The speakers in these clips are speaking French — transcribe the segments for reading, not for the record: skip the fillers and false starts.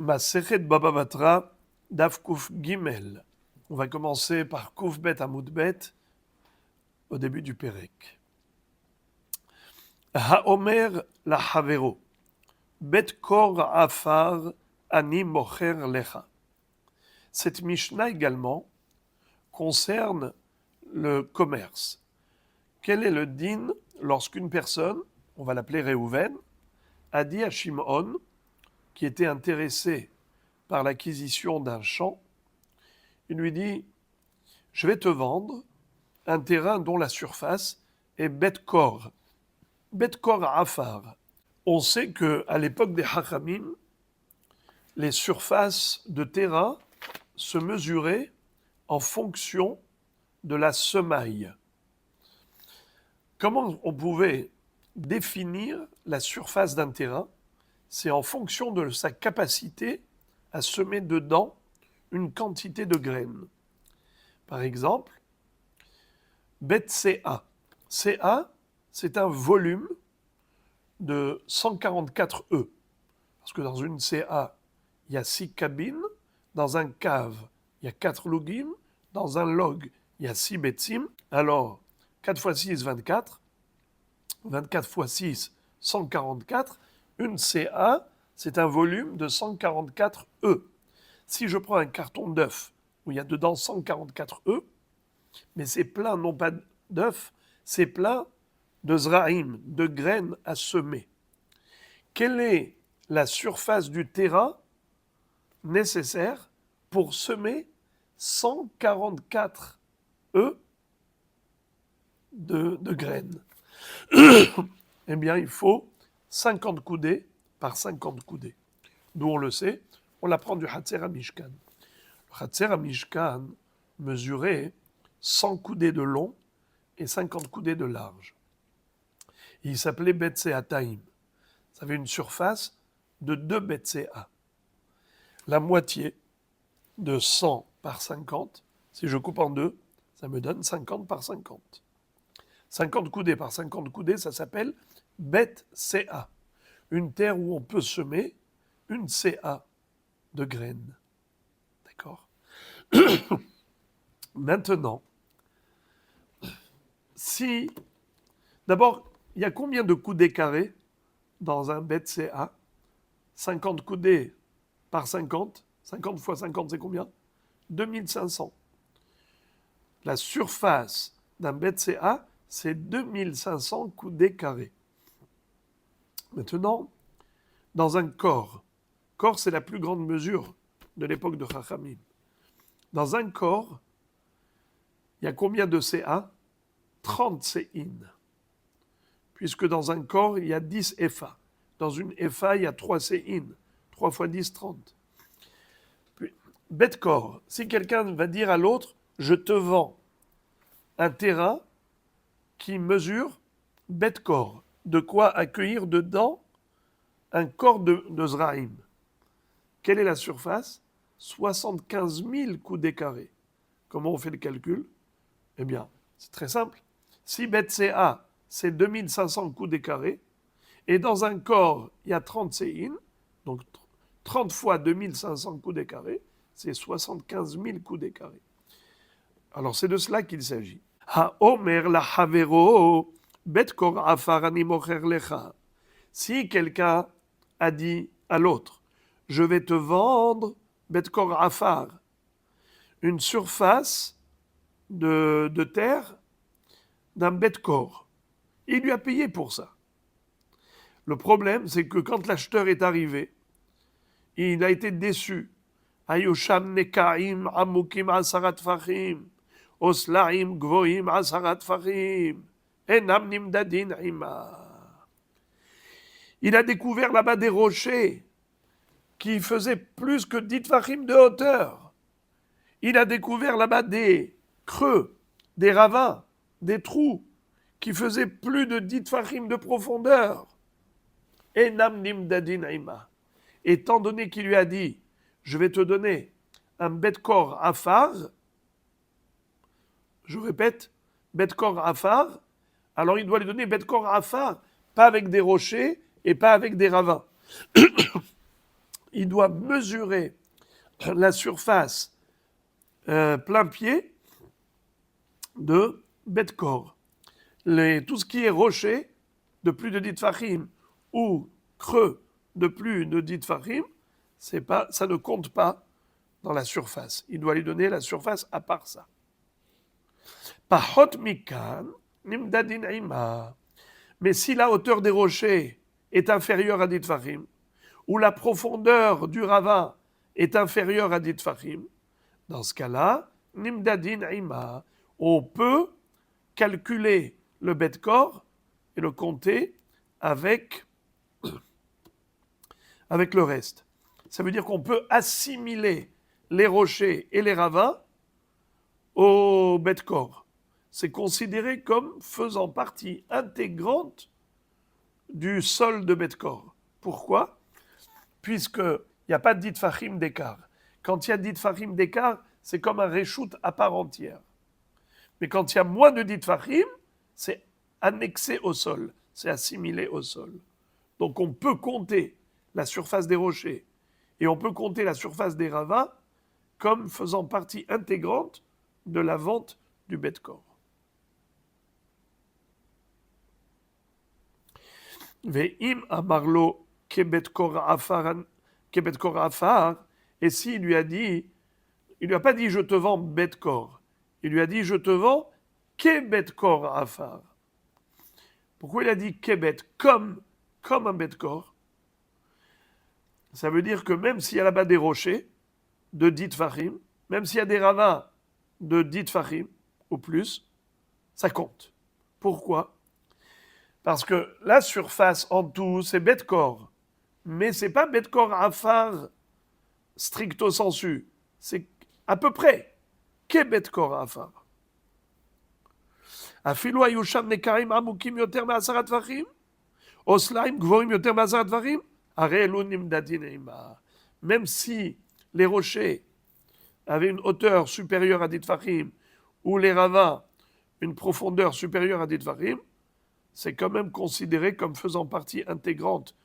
Masechet Baba Batra, Daf Kuf Gimel. On va commencer par Kuf Bet Amud Bet, au début du Pérek. Haomer la Havero, Bet Kor Afar Ani Mocher Lecha. Cette Mishnah également concerne le commerce. Quel est le din lorsqu'une personne, on va l'appeler Réhouven, a dit à Shimon, qui était intéressé par l'acquisition d'un champ, il lui dit « Je vais te vendre un terrain dont la surface est Bet-Kor, Bet-Kor Afar ». On sait qu'à l'époque des Hachamim, les surfaces de terrain se mesuraient en fonction de la semaille. Comment on pouvait définir la surface d'un terrain? C'est en fonction de sa capacité à semer dedans une quantité de graines. Par exemple, Bet CA. CA, c'est un volume de 144 E. Parce que dans une CA, il y a 6 cabines. Dans un cave, il y a 4 logim. Dans un log, il y a 6 betsim. Alors, 4 x 6, 24. 24 x 6, 144. Une CA, c'est un volume de 144 E. Si je prends un carton d'œufs où il y a dedans 144 E, mais c'est plein non pas d'œufs, c'est plein de zraïm, de graines à semer. Quelle est la surface du terrain nécessaire pour semer 144 E de graines? Eh bien, il faut 50 coudées par 50 coudées. D'où on le sait, on l'apprend du Hatzer HaMishkan. Le Hatzer HaMishkan mesurait 100 coudées de long et 50 coudées de large. Il s'appelait Betsea Taim. Ça avait une surface de 2 Betsea. La moitié de 100 par 50, si je coupe en deux, ça me donne 50 par 50. 50 coudées par 50 coudées, ça s'appelle Bet-CA. Une terre où on peut semer une CA de graines. D'accord? Maintenant, si... D'abord, il y a combien de coudées carrées dans un Bet-CA? 50 coudées par 50. 50 fois 50, c'est combien? 2500. La surface d'un Bet-CA, c'est 2500 coudées carrées. Maintenant, dans un corps, c'est la plus grande mesure de l'époque de Chachamim. Dans un corps, il y a combien de CA? 30 CIN. Puisque dans un corps, il y a 10 FA. Dans une FA, il y a 3 CIN. 3 x 10, 30. Puis, bête corps, si quelqu'un va dire à l'autre, je te vends un terrain qui mesure bête corps, de quoi accueillir dedans un corps de Zraïm. Quelle est la surface? 75 000 coudées carrés. Comment on fait le calcul? Eh bien, c'est très simple. Si bête CA, c'est 2500 coudées carrés, et dans un corps, il y a 30 CIN, donc 30 fois 2500 coudées carrés, c'est 75 000 coudées carrés. Alors, c'est de cela qu'il s'agit. Ha-omer la havero, bet kor afar ani mocher lecha. Si quelqu'un a dit à l'autre, je vais te vendre, bet kor afar, une surface de terre d'un bet kor. Il lui a payé pour ça. Le problème, c'est que quand l'acheteur est arrivé, il a été déçu. Ayusham nekaim amukim asarat fachim, oslaim gvoim asarat fachim, enam nimdadin ima. Il a découvert là-bas des rochers qui faisaient plus que 10 fachim de hauteur. Il a découvert là-bas des creux, des ravins, des trous qui faisaient plus de 10 fachim de profondeur. Enam nimdadin ima. Étant donné qu'il lui a dit, je vais te donner un bet-kor afar, je répète, bet-kor afar, alors il doit lui donner bet-kor afar, pas avec des rochers et pas avec des ravins. il doit mesurer la surface plein pied de Bet-Kor. Tout ce qui est rocher de plus de 10 tfachim ou creux de plus de 10 tfachim, ça ne compte pas dans la surface. Il doit lui donner la surface à part ça. Pahot mikan nimdadin ima. Mais si la hauteur des rochers est inférieure à 10 tfachim, ou la profondeur du ravin est inférieure à 10 tfachim, dans ce cas-là, nimdadin ima, on peut calculer le Bet-Kor et le compter avec le reste. Ça veut dire qu'on peut assimiler les rochers et les ravins au Bet-Kor. C'est considéré comme faisant partie intégrante du sol de Bet-Kor. Pourquoi ? Puisqu'il n'y a pas de 10 tfachim d'écart. Quand il y a 10 tfachim d'écart, c'est comme un reshoot à part entière. Mais quand il y a moins de 10 tfachim, c'est annexé au sol, c'est assimilé au sol. Donc on peut compter la surface des rochers et on peut compter la surface des ravins comme faisant partie intégrante de la vente du Bet-Kor. Ve'im amarlo kebet-kor afar, et s'il lui a dit, il lui a pas dit je te vends Bet-Kor, il lui a dit je te vends kebet-kor afar. Pourquoi il a dit kebet comme un Bet-Kor? Ça veut dire que même s'il y a là-bas des rochers de 10 tfachim, même s'il y a des ravins de 10 tfachim ou plus, ça compte. Pourquoi ? Parce que la surface en tout, c'est Bet-Kor. Mais ce n'est pas Bet-Kor afar stricto sensu. C'est à peu près Bet-Kor afar. אפילו היו שם נקעים עמוקים יותר מ10 טווחים, או סלעים גבוהים יותר מ10 טווחים, הרי אלו נמדדים עימה. Même si les rochers avaient une hauteur supérieure à 10 tfachim, ou les ravins une profondeur supérieure à 10 tfachim, c'est quand même considéré comme faisant partie intégrante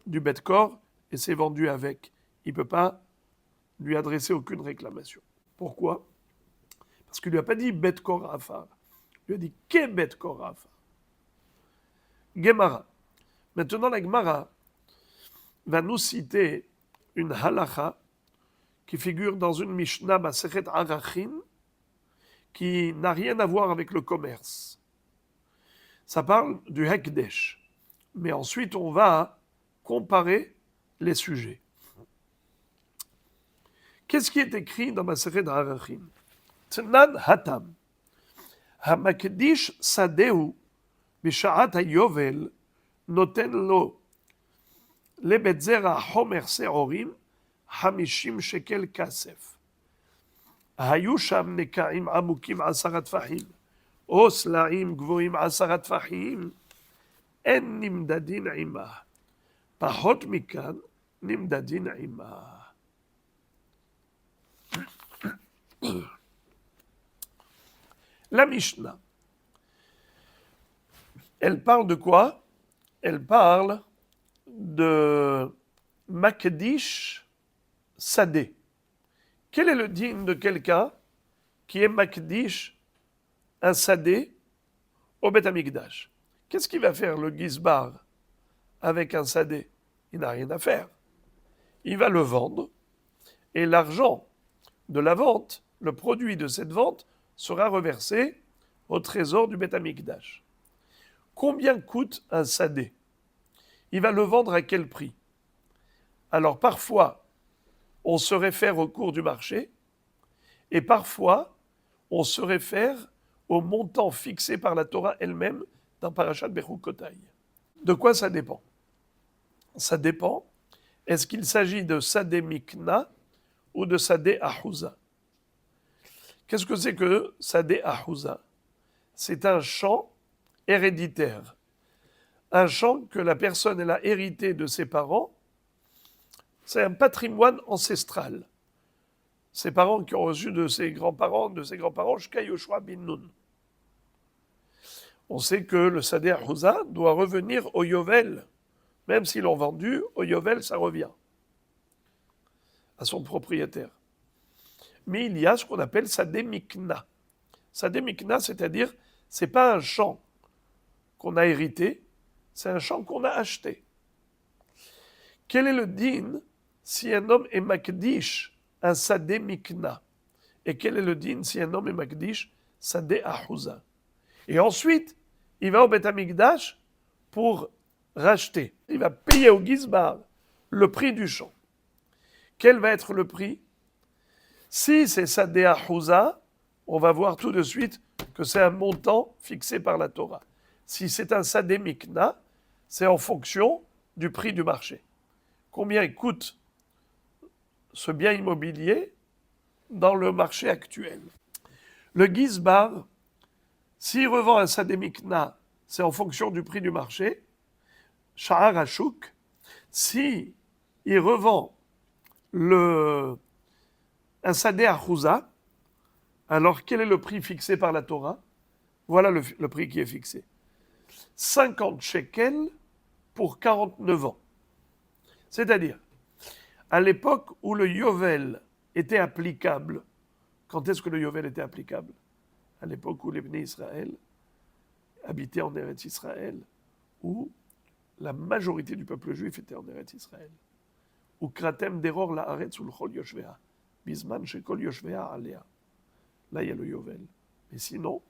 du Bet-Kor, et c'est vendu avec. Il ne peut pas lui adresser aucune réclamation. Pourquoi ? Parce qu'il ne lui a pas dit Bet-Kor afar. Il lui a dit Bet-Kor afar. Gemara. Maintenant, la Gemara va nous citer une halacha qui figure dans une Mishnah Masechet Arachin qui n'a rien à voir avec le commerce. Ça parle du Hekdesh. Mais ensuite, on va comparer les sujets. Qu'est-ce qui est écrit dans Masechet Arachin ? Tnan hatam. Hamakdish sadeu b'sha'at hayovel noten lo לבית זרע חומר שעורים 50 שקל כסף. היו שם נקעים עמוקים 10 טפחים, או סלעים גבוהים 10 טפחים, אין נמדדין עימה. פחות מכאן נמדדין עימה. La Mishnah, elle parle de quoi ? Elle parle de Makdish Sadeh. Quel est le digne de quelqu'un qui est Makdish, un Sadeh, au Beth Amikdash? Qu'est-ce qu'il va faire le Gizbar avec un Sadeh? Il n'a rien à faire. Il va le vendre et l'argent de la vente, le produit de cette vente, sera reversé au trésor du Beth Amikdash. Combien coûte un Sadeh? Il va le vendre à quel prix? Alors parfois, on se réfère au cours du marché et parfois, on se réfère au montant fixé par la Torah elle-même dans Parashat Bechukotai. De quoi ça dépend? Ça dépend. Est-ce qu'il s'agit de Sadeh Mikna ou de Sadeh Ahouza? Qu'est-ce que c'est que Sadeh Ahouza? C'est un champ héréditaire. Un champ que la personne elle a hérité de ses parents, c'est un patrimoine ancestral. Ses parents qui ont reçu de ses grands-parents jusqu'à Yoshua bin Nun. On sait que le Sadeh Ahouza doit revenir au Yovel. Même s'ils l'ont vendu, au Yovel, ça revient. à son propriétaire. Mais il y a ce qu'on appelle Sadeh Mikna. Sadeh Mikna, c'est-à-dire, c'est pas un champ qu'on a hérité, c'est un champ qu'on a acheté. Quel est le din si un homme est makdish, un Sadeh Mikna? Et quel est le din si un homme est makdish, Sadeh Ahouza? Et ensuite, il va au Beth Amikdash pour racheter. Il va payer au Gizbar le prix du champ. Quel va être le prix? Si c'est Sadeh Ahouza, on va voir tout de suite que c'est un montant fixé par la Torah. Si c'est un Sadeh Mikna, c'est en fonction du prix du marché. Combien coûte ce bien immobilier dans le marché actuel? Le Gizbar, s'il revend un Sadeh Mikna, c'est en fonction du prix du marché. Sha'ar Hashuk, si il revend un Sadeh Ahouza, alors quel est le prix fixé par la Torah? Voilà le prix qui est fixé. 50 shekels pour 49 ans. C'est-à-dire, à l'époque où le Yovel était applicable, quand est-ce que le Yovel était applicable? À l'époque où les Bnei Israël habitaient en Eretz Israël, où la majorité du peuple juif était en Eretz Israël. Ou Kratem deror la'aretz ul chol yoshvea, bisman shekol yoshvea alea. Là, il y a le Yovel. Mais sinon,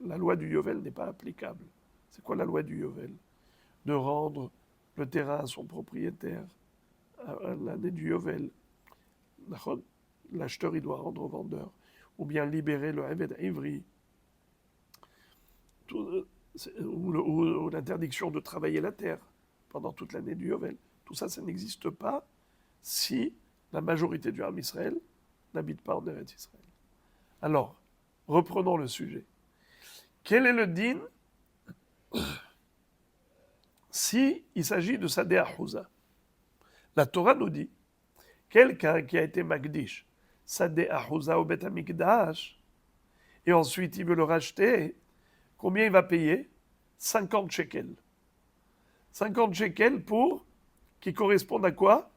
la loi du Yovel n'est pas applicable. C'est quoi la loi du Yovel? De rendre le terrain à son propriétaire à l'année du Yovel. L'acheteur, il doit rendre au vendeur. Ou bien libérer le Eved Ivri. Ou l'interdiction de travailler la terre pendant toute l'année du Yovel. Tout ça, ça n'existe pas si la majorité du Ham Israël n'habite pas en Eretz Israël. Alors, reprenons le sujet. Quel est le din si il s'agit de Sadeh Ahouza? La Torah nous dit, quelqu'un qui a été Magdish, Sadeh Ahouza au Beth Amikdash, et ensuite il veut le racheter, combien il va payer? 50 shekels. 50 shekels qui correspondent à quoi?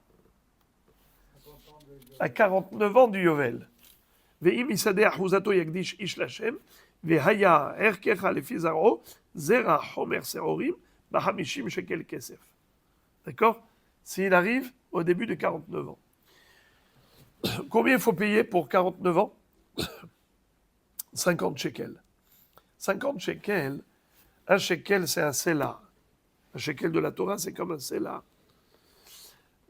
À 49 ans du Yovel. Ve'im isadeh ahouzato yakdish ish lashem, ve'haya erkecha lefi zaro, zera homer serorim, b'hamishim shekel kesef. D'accord? S'il arrive au début de 49 ans. Combien il faut payer pour 49 ans? 50 shekels. 50 shekels, un shekel c'est un selah. Un shekel de la Torah c'est comme un selah.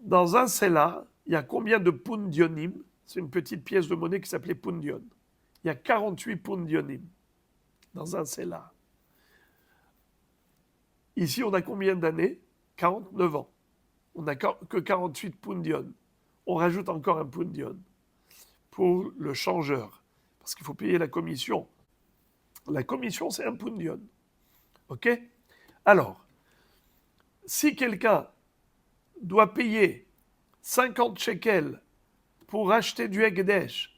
Dans un selah, il y a combien de pundionim? C'est une petite pièce de monnaie qui s'appelait pundion. Il y a 48 pundionim dans un selah. Ici, on a combien d'années? 49 ans. On n'a que 48 pundion. On rajoute encore un pundion pour le changeur, parce qu'il faut payer la commission. La commission, c'est un pundion. OK? Alors, si quelqu'un doit payer 50 shekels pour acheter du Hekdesh,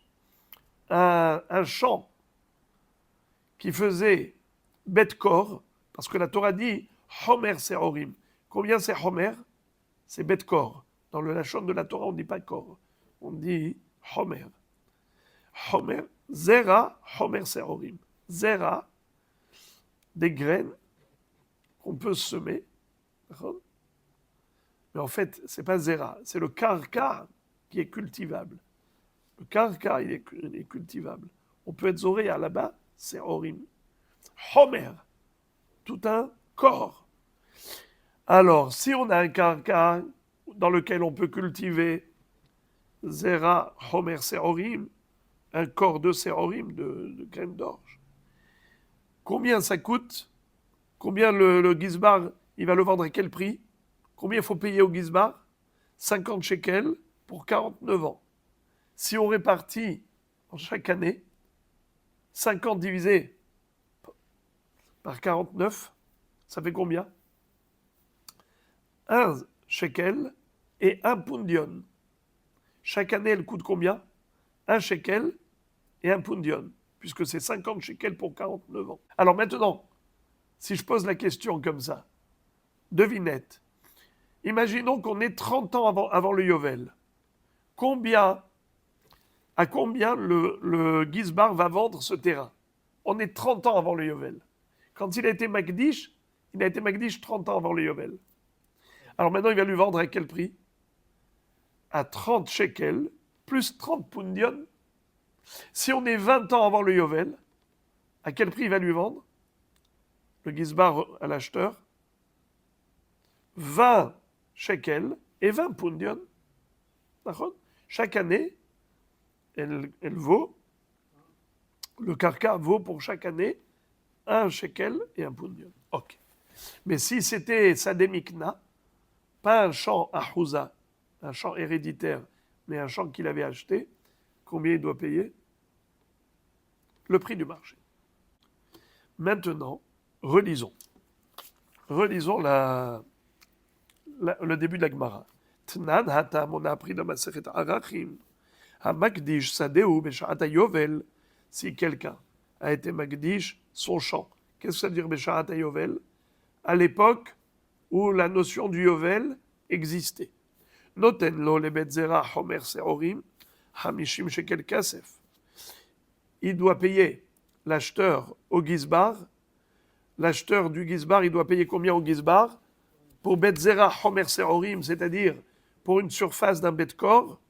un champ qui faisait Bet-Kor, parce que la Torah dit Homer Serorim. Combien c'est Homer? C'est Bet-Kor. Dans le Lachon de la Torah, on ne dit pas Kor. On dit Homer. Homer, Zera, Homer Serorim. Zera, des graines qu'on peut semer. Mais en fait, ce n'est pas Zera, c'est le Karka qui est cultivable. Le Karka, il est cultivable. On peut être Zoréa là-bas, c'est Horim. Homer, tout un corps. Alors, si on a un Karka dans lequel on peut cultiver Zera, Homer, Serorim, un corps de Serorim, de graines d'orge, combien ça coûte? Combien le Gizbar, il va le vendre à quel prix? Combien il faut payer au Gizbar? 50 shekels pour 49 ans. Si on répartit en chaque année, 50 divisé par 49, ça fait combien? 1 shekel et 1 pundion. Chaque année, elle coûte combien? 1 shekel et 1 pundion, puisque c'est 50 shekels pour 49 ans. Alors maintenant, si je pose la question comme ça, devinette, imaginons qu'on ait 30 ans avant le Yovel. à combien le Gizbar va vendre ce terrain. On est 30 ans avant le Yovel. Quand il a été Magdish 30 ans avant le Yovel. Alors maintenant, il va lui vendre à quel prix? À 30 shekels, plus 30 pundion. Si on est 20 ans avant le Yovel, à quel prix il va lui vendre? Le Gizbar à l'acheteur 20 shekels et 20 pundion. Chaque année, elle vaut, le karka vaut pour chaque année un shekel et un pundion. Ok. Mais si c'était Sademikna, pas un champ Ahouza, un champ héréditaire, mais un champ qu'il avait acheté, combien il doit payer? Le prix du marché. Maintenant, relisons. Relisons le début de la Gemara. Tnan hatam, on a appris dans Masechet Arachim. Hamakdish sadeu b'sha'at yovel. Si quelqu'un a été Magdish son champ, qu'est-ce que ça veut dire b'sha'at yovel? À l'époque où la notion du yovel existait. Noten lo lebet zera homer seorim hamishim shekel kasef. Il doit payer l'acheteur au Gizbar. L'acheteur du Gizbar, il doit payer combien au Gizbar? Pour bet zera homer seorim, c'est-à-dire pour une surface d'un bet corps,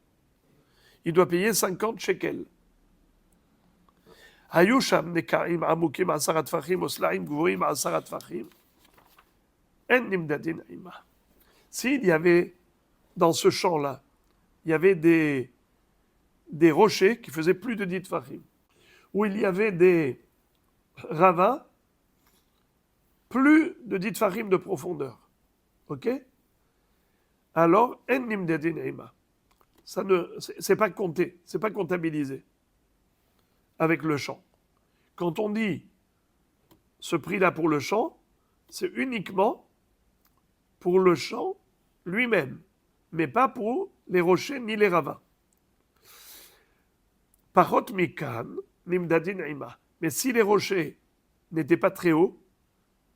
il doit payer 50 shekels. Hayusham nekaim amukim asarat fachim oslaim gvoim asarat fachim. En nimdadin ima. S'il y avait dans ce champ-là, il y avait des rochers qui faisaient plus de 10 fachim, où il y avait des ravins plus de 10 fachim de profondeur. Ok? Alors, en nimdadin ima. Ça c'est pas compté, c'est pas comptabilisé avec le champ. Quand on dit ce prix-là pour le champ, c'est uniquement pour le champ lui-même, mais pas pour les rochers ni les ravins. Parot mikan nimdadin ima. Mais si les rochers n'étaient pas très hauts,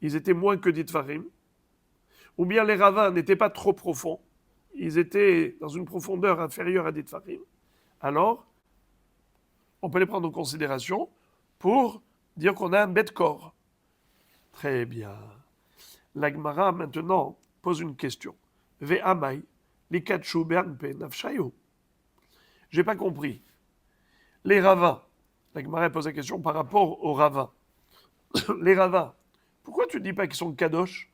ils étaient moins que 10 farim, ou bien les ravins n'étaient pas trop profonds, ils étaient dans une profondeur inférieure à 10 farim, alors on peut les prendre en considération pour dire qu'on a un bet corps. Très bien. La Gemara maintenant pose une question. Ve'amai likatshu be'anpe nafshayu. J'ai pas compris. Les ravins. La Gemara pose la question par rapport aux ravins. Les ravins. Pourquoi tu ne dis pas qu'ils sont kadosh?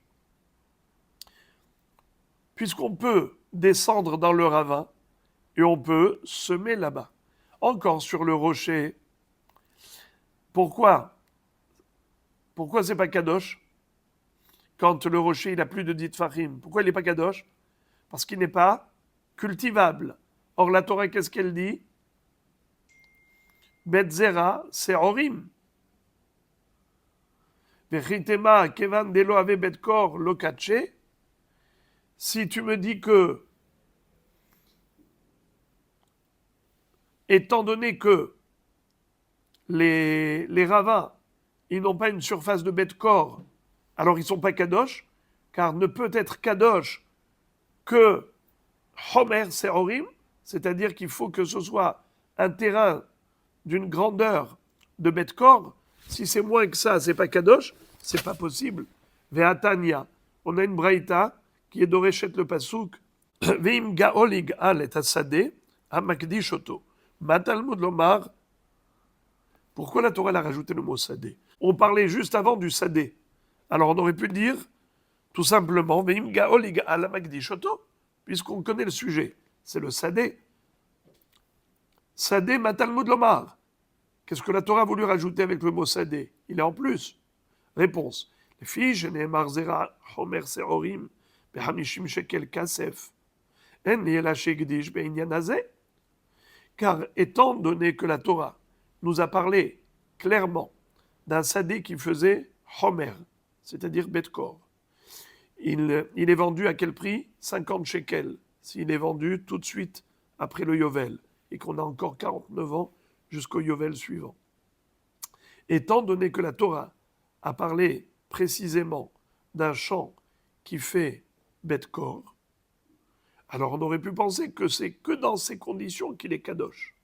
Puisqu'on peut descendre dans le ravin et on peut semer là-bas. Encore sur le rocher. Pourquoi c'est pas kadosh? Quand le rocher il a plus de 10 tfachim, pourquoi il n'est pas kadosh? Parce qu'il n'est pas cultivable. Or la Torah, qu'est-ce qu'elle dit? Bet zera seorim. Vechitema kevan delo ave bet kor lo kache. Si tu me dis que, étant donné que les ravins, ils n'ont pas une surface de bête corps, alors ils ne sont pas kadosh, car ne peut être kadosh que Homer Seorim, c'est-à-dire qu'il faut que ce soit un terrain d'une grandeur de bête corps. Si c'est moins que ça, c'est pas kadosh, c'est pas possible. Ve'atania, on a une braïta qui est d'Orechet le pasouk. Ve'im gaolig al et asade, hamakdish oto. Matalmud lomar. Pourquoi la Torah a rajouté le mot sadé? On parlait juste avant du sadé. Alors on aurait pu dire tout simplement Ve'im gaolig al hamakdish oto, puisqu'on connaît le sujet. C'est le sadé. Sadé matalmud lomar. Qu'est-ce que la Torah a voulu rajouter avec le mot sadé? Il est en plus. Réponse. Les filles, je n'ai marzera homer seorim behamishim shekel kasef. En yela shegdish be'inyanazeh. Car étant donné que la Torah nous a parlé clairement d'un sadé qui faisait homer, c'est-à-dire bet-kor, il est vendu à quel prix? 50 shekels. S'il est vendu tout de suite après le Yovel et qu'on a encore 49 ans jusqu'au Yovel suivant. Étant donné que la Torah a parlé précisément d'un champ qui fait bet-kor, Alors on aurait pu penser que c'est que dans ces conditions qu'il est kadosh.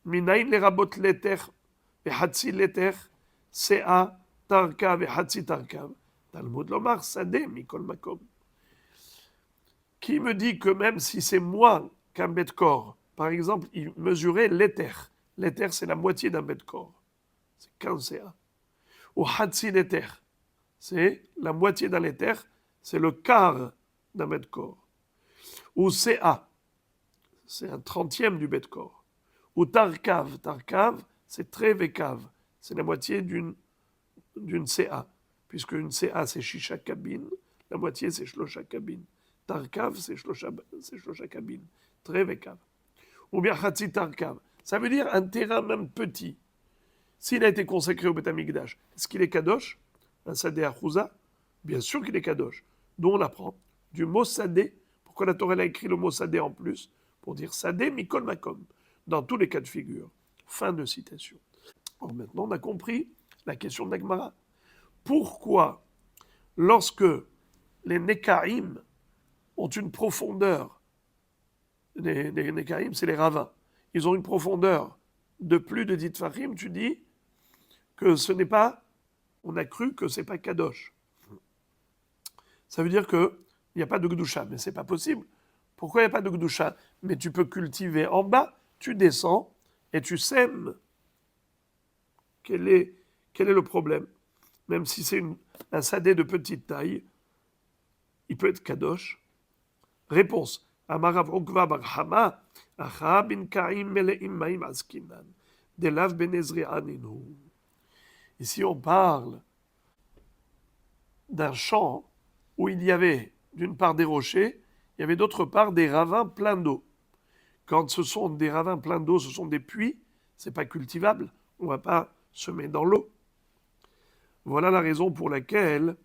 Minayin le rabot l'éter, et hatsi l'éter, sea, tarkav et hatsi tarkav. Talmud lomar, sadeh, mikol makom. Qui me dit que même si c'est moins qu'un bête corps, par exemple, il mesurait l'éther. L'éther, c'est la moitié d'un bête corps. C'est 15 CA. Ou hatsi l'éther, c'est la moitié d'un l'éther, c'est le quart d'un bête corps. Ou CA, c'est un trentième du bête corps. Ou tarkav, tarkav, c'est trev et kav, c'est la moitié d'une CA. Puisque une CA, c'est shisha kabine, la moitié, c'est shlosha kabine. Tarkav, c'est shlosha kabine. Trev et kav. Ou bien hatsi tarkav. Ça veut dire un terrain même petit. S'il a été consacré au Beth Amikdash, est-ce qu'il est kadosh? Un sadé achouza? Bien sûr qu'il est kadosh. D'où on apprend du mot sadé. Pourquoi la Torah a écrit le mot sadé en plus? Pour dire sadé mikol makom. Dans tous les cas de figure. Fin de citation. Alors maintenant, on a compris la question de l'Agmara. Pourquoi, lorsque les Nekaïm ont une profondeur, les Nekaïm, c'est les ravins, ils ont une profondeur de plus de 10 tfachim, tu dis que ce n'est pas, on a cru que ce n'est pas Kadosh. Ça veut dire qu'il n'y a pas de Gdusha, mais ce n'est pas possible. Pourquoi il n'y a pas de Gdusha? Mais tu peux cultiver en bas, tu descends et tu sèmes. Quel est le problème? Même si c'est un sadé de petite taille, il peut être Kadosh. Réponse. Amarav Rukva bar Hama, Acha bin Kaim meleim maim askinan, delav ben Ezri aninu. Ici, on parle d'un champ où il y avait d'une part des rochers, il y avait d'autre part des ravins pleins d'eau. Quand ce sont des ravins pleins d'eau, ce sont des puits, c'est pas cultivable, on ne va pas semer dans l'eau. Voilà la raison pour laquelle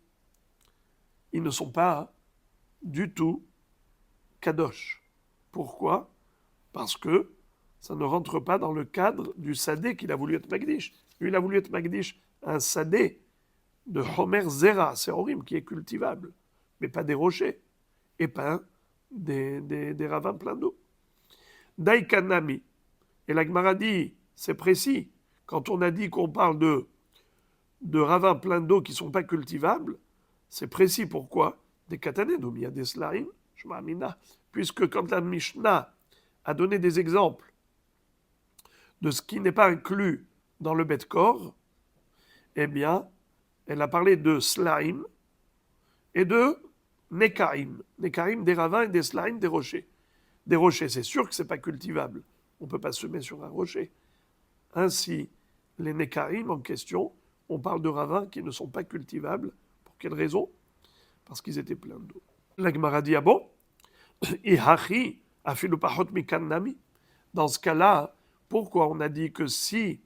ils ne sont pas du tout kadosh. Pourquoi? Parce que ça ne rentre pas dans le cadre du sadé qu'il a voulu être magdish. Lui, il a voulu être magdish un sadé de Homer Zera, c'est horrible, qui est cultivable, mais pas des rochers, et pas des ravins pleins d'eau. Daikanami. Et la Gemara dit, c'est précis, quand on a dit qu'on parle de ravins pleins d'eau qui ne sont pas cultivables, c'est précis pourquoi? Des katanedoum, il y a des slaim, shma'amina, puisque quand la Mishnah a donné des exemples de ce qui n'est pas inclus dans le bet corps, eh bien, elle a parlé de slaim et de nekaim. Nekaim, des ravins, et des slaim, des rochers. Des rochers, c'est sûr que ce n'est pas cultivable. On ne peut pas semer sur un rocher. Ainsi, les nekaim en question, on parle de ravins qui ne sont pas cultivables. Pour quelle raison? Parce qu'ils étaient pleins d'eau. La Gemara dit, ah bon? Ihachi afilu pachot mikan nami. Dans ce cas-là, pourquoi on a dit que si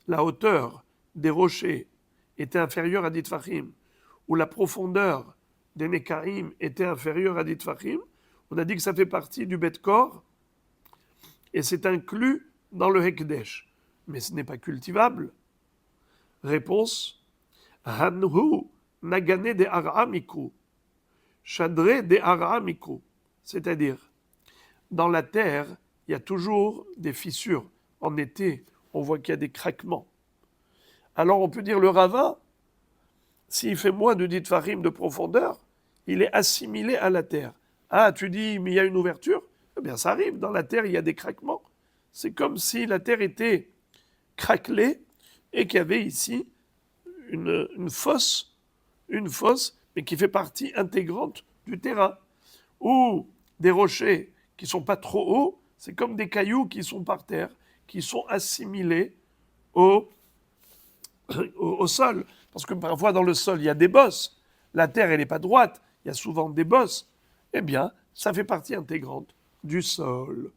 la hauteur des rochers était inférieure à 10 tfachim, ou la profondeur des nekaim était inférieure à 10 tfachim, on a dit que ça fait partie du bet corps, et c'est inclus dans le hekdesh. Mais ce n'est pas cultivable. Réponse, Hanhu nagane de aramiku, shadre de aramiku. C'est-à-dire, dans la terre, il y a toujours des fissures. En été, on voit qu'il y a des craquements. Alors on peut dire le ravin, s'il fait moins de 10 tfachim de profondeur, il est assimilé à la terre. Ah, tu dis, mais il y a une ouverture? Eh bien, ça arrive, dans la terre, il y a des craquements. C'est comme si la terre était craquelée et qu'il y avait ici une fosse, mais qui fait partie intégrante du terrain. Ou des rochers qui ne sont pas trop hauts, c'est comme des cailloux qui sont par terre, qui sont assimilés au sol. Parce que parfois, dans le sol, il y a des bosses. La terre, elle n'est pas droite. Il y a souvent des bosses. Eh bien, ça fait partie intégrante du sol.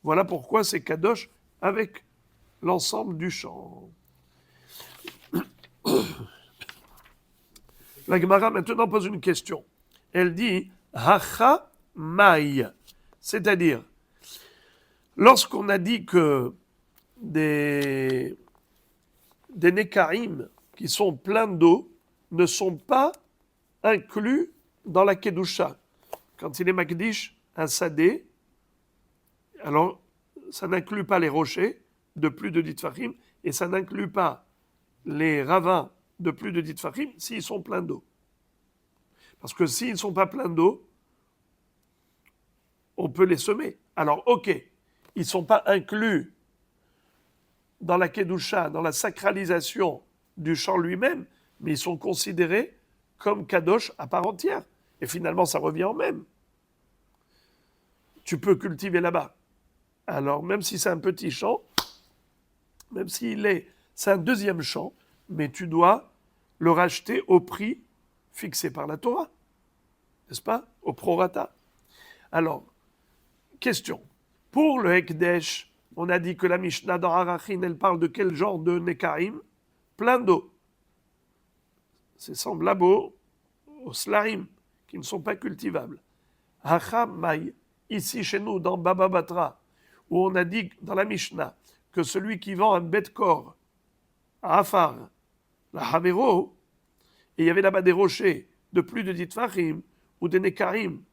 Voilà pourquoi c'est kadosh avec l'ensemble du champ. La Gemara maintenant pose une question. Elle dit Hacha Maï, c'est-à-dire, lorsqu'on a dit que des Nekaim qui sont pleins d'eau ne sont pas inclus dans la Kedusha. Quand il est Makdish, un sadé, alors ça n'inclut pas les rochers de plus de 10 tfachim, et ça n'inclut pas les ravins de plus de 10 tfachim s'ils sont pleins d'eau. Parce que s'ils ne sont pas pleins d'eau, on peut les semer. Alors, ok, ils ne sont pas inclus dans la Kedusha, dans la sacralisation du champ lui-même, mais ils sont considérés comme Kadosh à part entière. Et finalement, ça revient en même. Tu peux cultiver là-bas. Alors, même si c'est un petit champ, même c'est un deuxième champ, mais tu dois le racheter au prix fixé par la Torah. N'est-ce pas? Au prorata. Alors, question. Pour le Hekdesh, on a dit que la Mishnah dans Arachin, elle parle de quel genre de Nekarim? Plein d'eau. C'est semblable aux Slarim, qui ne sont pas cultivables. Hacham Maï, ici chez nous, dans Baba Batra, où on a dit dans la Mishnah que celui qui vend un bet-corps à Afar, la Havero, et il y avait là-bas des rochers de plus de 10 tfachim, ou des Nekarim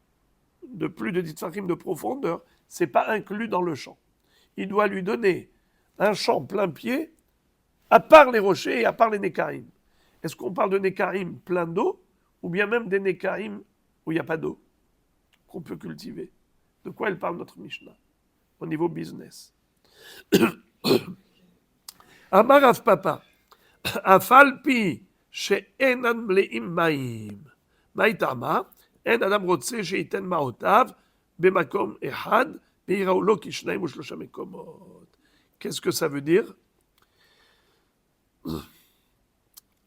de plus de 10 tfachim de profondeur, c'est pas inclus dans le champ. Il doit lui donner un champ plein pied, à part les rochers et à part les Nekarim. Est-ce qu'on parle de Nekarim plein d'eau, ou bien même des Nekarim où il n'y a pas d'eau, qu'on peut cultiver? De quoi elle parle notre Mishnah au niveau business? Amar Rav Papa, Afalpi she'enan mle'im ma'im. Ma'itama, en adam rotze she'iten ma'otav bemakom ehad ve'irau lo kishnaim u'shlosha mekomot. Qu'est-ce que ça veut dire?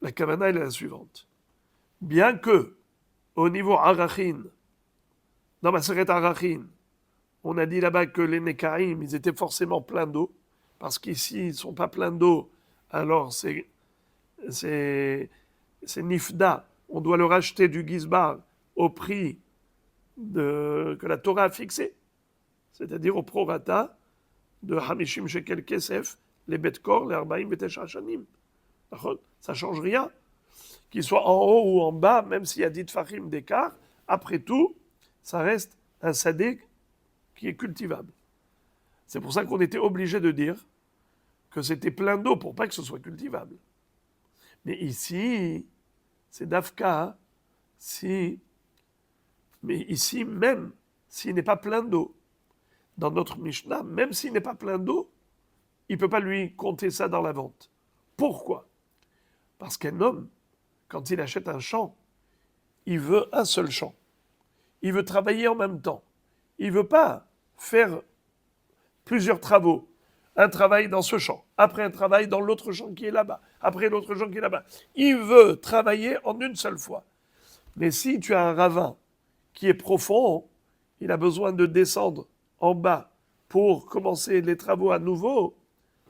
La kavana elle est la suivante. Bien que, au niveau Arachin, dans Maseret Arachin, on a dit là-bas que les Nekarim, ils étaient forcément pleins d'eau, parce qu'ici, ils ne sont pas pleins d'eau, alors c'est Nifda, on doit le racheter du Gizbar au prix que la Torah a fixé, c'est-à-dire au prorata de Hamishim Shekel Kesef, les Bet-Kor, les Arbaim Betesh Hashanim. Ça ne change rien. Qu'il soit en haut ou en bas, même s'il y a 10 tfachim d'écart, après tout, ça reste un sadé qui est cultivable. C'est pour ça qu'on était obligé de dire que c'était plein d'eau pour pas que ce soit cultivable. Mais ici, c'est Dafka, mais ici, même s'il n'est pas plein d'eau, dans notre Mishnah, même s'il n'est pas plein d'eau, il ne peut pas lui compter ça dans la vente. Pourquoi? Parce qu'un homme, quand il achète un champ, il veut un seul champ. Il veut travailler en même temps. Il ne veut pas faire plusieurs travaux. Un travail dans ce champ, après un travail dans l'autre champ qui est là-bas, après l'autre champ qui est là-bas. Il veut travailler en une seule fois. Mais si tu as un ravin qui est profond, il a besoin de descendre en bas pour commencer les travaux à nouveau,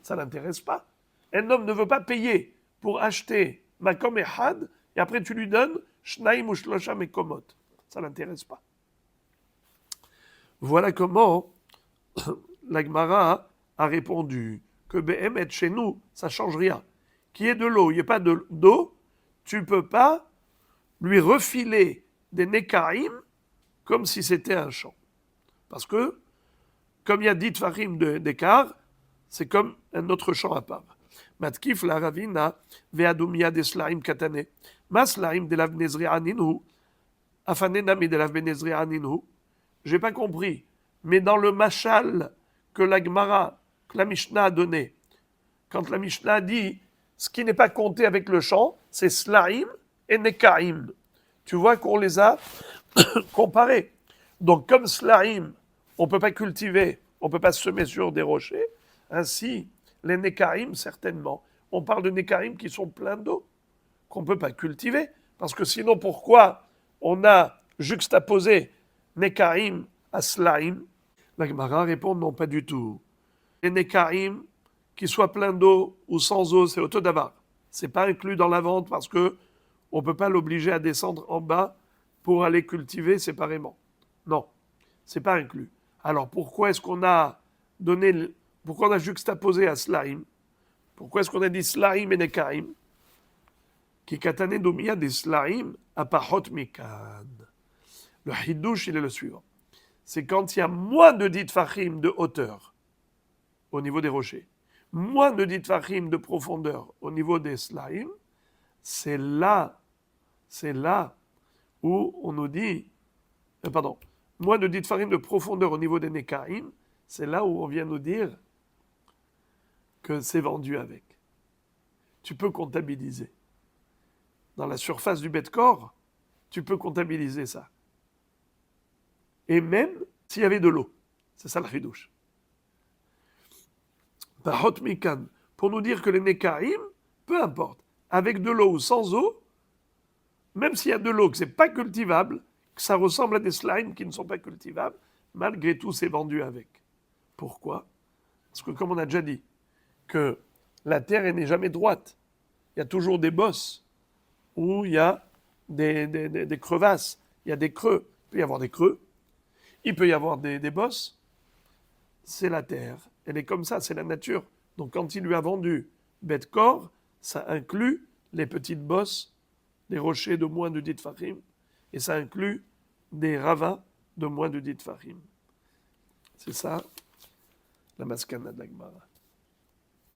ça ne l'intéresse pas. Un homme ne veut pas payer pour acheter Makom Ehad, et après tu lui donnes Shnaim ou Shlosha Mekomot. Ça ne l'intéresse pas. Voilà comment la Gemara a répondu que Behemet, chez nous, ça ne change rien. Qu'il y ait de l'eau, il n'y ait pas d'eau, tu ne peux pas lui refiler des Nekarim comme si c'était un champ. Parce que, comme il y a 10 tfachim d'écart, c'est comme un autre champ à part. Matkif la ravina ve'adumia de slaim katane. Maslaim de lav nezri aninu. Afanenami de lav benezri aninu. J'ai pas compris. Mais dans le machal que la Gemara, que la Mishnah a donné, quand la Mishnah dit ce qui n'est pas compté avec le champ, c'est slaim et nekaim. Tu vois qu'on les a comparés. Donc comme slaim, on ne peut pas cultiver, on ne peut pas semer sur des rochers, ainsi les Nekarim, certainement. On parle de Nekarim qui sont pleins d'eau, qu'on ne peut pas cultiver. Parce que sinon, pourquoi on a juxtaposé Nekarim à Slaim? La Gemara répond non, pas du tout. Les Nekarim, qu'ils soient pleins d'eau ou sans eau, c'est Otodavar. Ce n'est pas inclus dans la vente parce qu'on ne peut pas l'obliger à descendre en bas pour aller cultiver séparément. Non, ce n'est pas inclus. Alors pourquoi est-ce qu'on a donné... Pourquoi on a juxtaposé à Slaim? Pourquoi est-ce qu'on a dit Slaim et Nekaim? Qui katane domia des Slaim à Pahot Mikan. Le Hiddush, il est le suivant. c'est quand il y a moins de 10 tfachim de hauteur au niveau des rochers, moins de 10 tfachim de profondeur au niveau des slimes, c'est là où on nous dit, moins de 10 tfachim de profondeur au niveau des nekaim, c'est là où on vient nous dire que c'est vendu avec. Tu peux comptabiliser. Dans la surface du bet-corps, tu peux comptabiliser ça. Et même s'il y avait de l'eau. C'est ça le chidouche. Pour nous dire que les nekaim, peu importe, avec de l'eau ou sans eau, même s'il y a de l'eau, que ce n'est pas cultivable, que ça ressemble à des slimes qui ne sont pas cultivables, malgré tout, c'est vendu avec. Pourquoi ? Parce que comme on a déjà dit, que la terre elle n'est jamais droite. Il y a toujours des bosses où il y a des crevasses, il y a des creux. Il peut y avoir des creux, il peut y avoir des bosses. C'est la terre. Elle est comme ça, c'est la nature. Donc quand il lui a vendu bet-corps, ça inclut les petites bosses, des rochers de moins de 10 tfachim, et ça inclut des ravins de moins de 10 tfachim. C'est ça, la maskana de la Gemara.